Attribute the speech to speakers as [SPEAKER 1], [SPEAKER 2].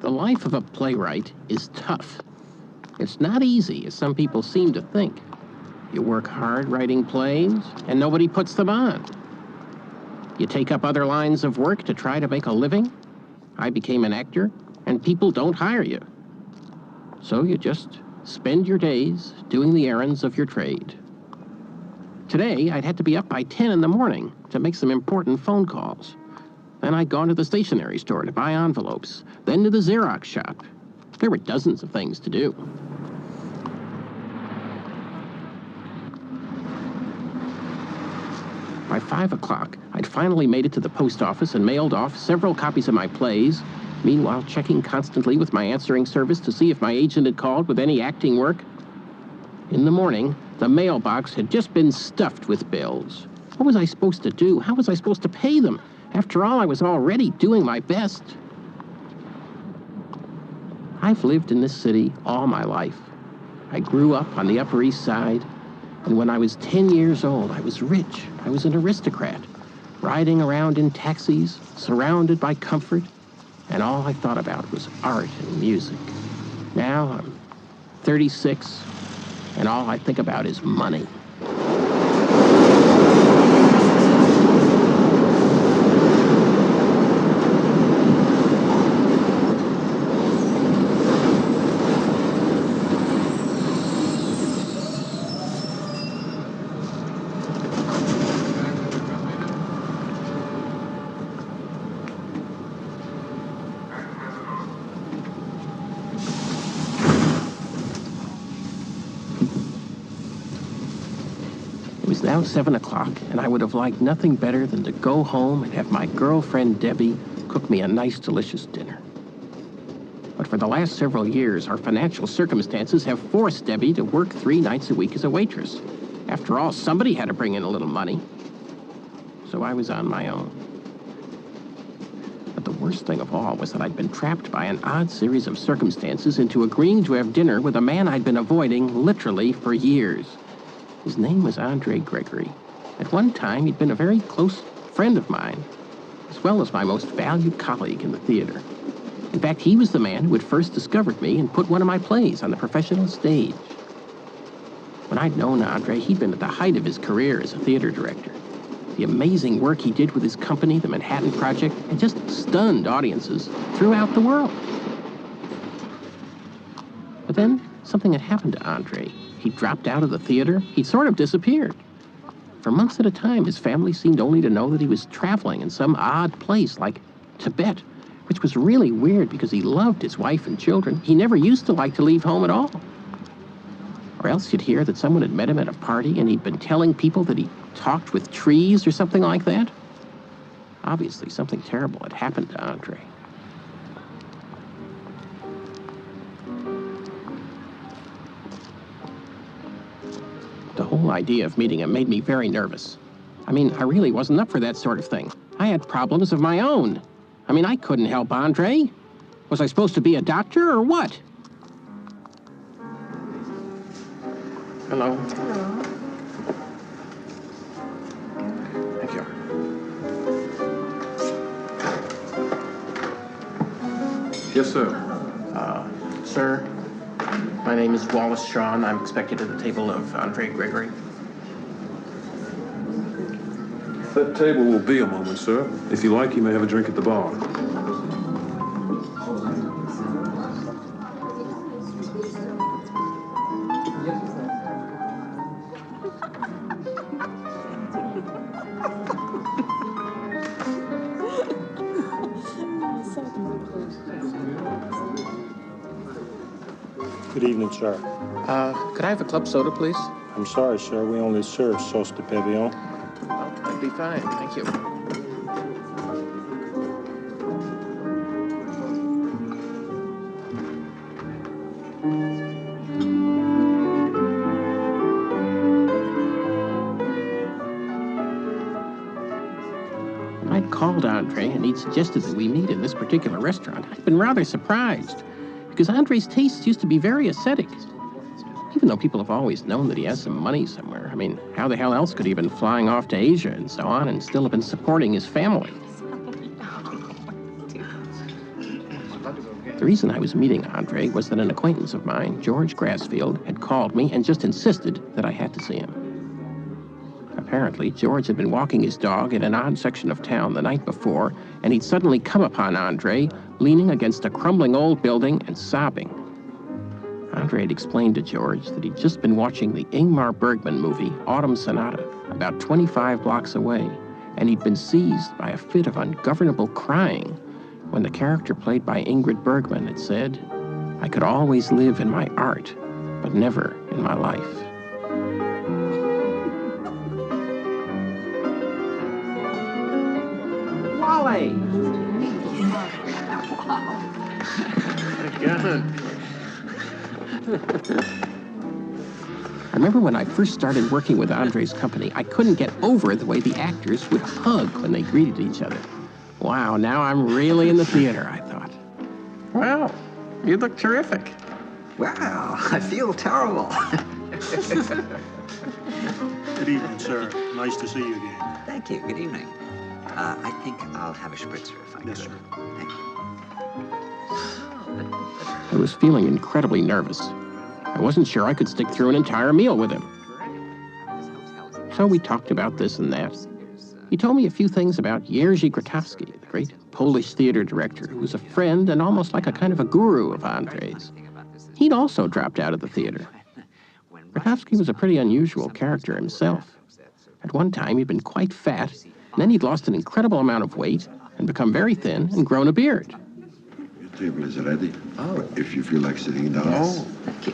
[SPEAKER 1] The life of a playwright is tough. It's not easy, as some people seem to think. You work hard writing plays, and nobody puts them on. You take up other lines of work to try to make a living. I became an actor, and people don't hire you. So you just spend your days doing the errands of your trade. Today, I'd had to be up by 10 in the morning to make some important phone calls. Then I'd gone to the stationery store to buy envelopes, then to the Xerox shop. There were dozens of things to do. By 5 o'clock, I'd finally made it to the post office and mailed off several copies of my plays, meanwhile checking constantly with my answering service to see if my agent had called with any acting work. In the morning, the mailbox had just been stuffed with bills. What was I supposed to do? How was I supposed to pay them? After all, I was already doing my best. I've lived in this city all my life. I grew up on the Upper East Side, and when I was 10 years old, I was rich. I was an aristocrat, riding around in taxis, surrounded by comfort, and all I thought about was art and music. Now I'm 36, and all I think about is money. It was now 7 o'clock, and I would have liked nothing better than to go home and have my girlfriend Debbie cook me a nice, delicious dinner. But for the last several years, our financial circumstances have forced Debbie to work 3 nights a week as a waitress. After all, somebody had to bring in a little money. So I was on my own. But the worst thing of all was that I'd been trapped by an odd series of circumstances into agreeing to have dinner with a man I'd been avoiding literally for years. His name was Gregory. At one time, he'd been a very close friend of mine, as well as my most valued colleague in the theater. In fact, he was the man who had first discovered me and put one of my plays on the professional stage. When I'd known Andre, he'd been at the height of his career as a theater director. The amazing work he did with his company, the Manhattan Project, had just stunned audiences throughout the world. But then, something had happened to Andre. He dropped out of the theater. He'd sort of disappeared. For months at a time, his family seemed only to know that he was traveling in some odd place like Tibet, which was really weird because he loved his wife and children. He never used to like to leave home at all. Or else you'd hear that someone had met him at a party and he'd been telling people that he talked with trees or something like that. Obviously, something terrible had happened to Andre. The whole idea of meeting him made me very nervous. I mean, I really wasn't up for that sort of thing. I had problems of my own. I mean, I couldn't help Andre. Was I supposed to be a doctor or what? Hello.
[SPEAKER 2] Hello.
[SPEAKER 1] Thank you.
[SPEAKER 3] Yes, sir.
[SPEAKER 1] Sir, my name is Wallace Shawn. I'm expected at the table of Gregory.
[SPEAKER 3] That table will be a moment, sir. If you like, you may have a drink at the bar.
[SPEAKER 4] Good evening, sir.
[SPEAKER 1] Could I have a club soda, please?
[SPEAKER 4] I'm sorry, sir. We only serve sauce de pavillon.
[SPEAKER 1] Oh, that'd be fine. Thank you. I'd called Andre, and he'd suggested that we meet in this particular restaurant. I'd been rather surprised, because Andre's tastes used to be very ascetic. Even though people have always known that he has some money somewhere. I mean, how the hell else could he have been flying off to Asia and so on and still have been supporting his family? The reason I was meeting Andre was that an acquaintance of mine, George Grassfield, had called me and just insisted that I had to see him. Apparently, George had been walking his dog in an odd section of town the night before, and he'd suddenly come upon Andre, leaning against a crumbling old building and sobbing. Andre had explained to George that he'd just been watching the Ingmar Bergman movie, Autumn Sonata, about 25 blocks away, and he'd been seized by a fit of ungovernable crying when the character played by Ingrid Bergman had said, "I could always live in my art, but never in my life."
[SPEAKER 2] Wally!
[SPEAKER 1] I remember when I first started working with Andre's company, I couldn't get over the way the actors would hug when they greeted each other. Wow, now I'm really in the theater, I thought.
[SPEAKER 2] Wow, you look terrific.
[SPEAKER 5] Wow, I feel terrible.
[SPEAKER 4] Good evening, sir. Nice to see you again.
[SPEAKER 5] Thank you. Good evening. I think I'll have a spritzer if I
[SPEAKER 4] Yes,
[SPEAKER 5] could.
[SPEAKER 4] sir.
[SPEAKER 5] Thank you.
[SPEAKER 1] I was feeling incredibly nervous. I wasn't sure I could stick through an entire meal with him. So we talked about this and that. He told me a few things about Jerzy Grotowski, the great Polish theater director, who was a friend and almost like a kind of a guru of Andre's. He'd also dropped out of the theater. Grotowski was a pretty unusual character himself. At one time, he'd been quite fat, and then he'd lost an incredible amount of weight and become very thin and grown a beard.
[SPEAKER 6] Your table is ready.
[SPEAKER 5] Oh.
[SPEAKER 6] If you feel like sitting down.
[SPEAKER 5] Yes. Thank you.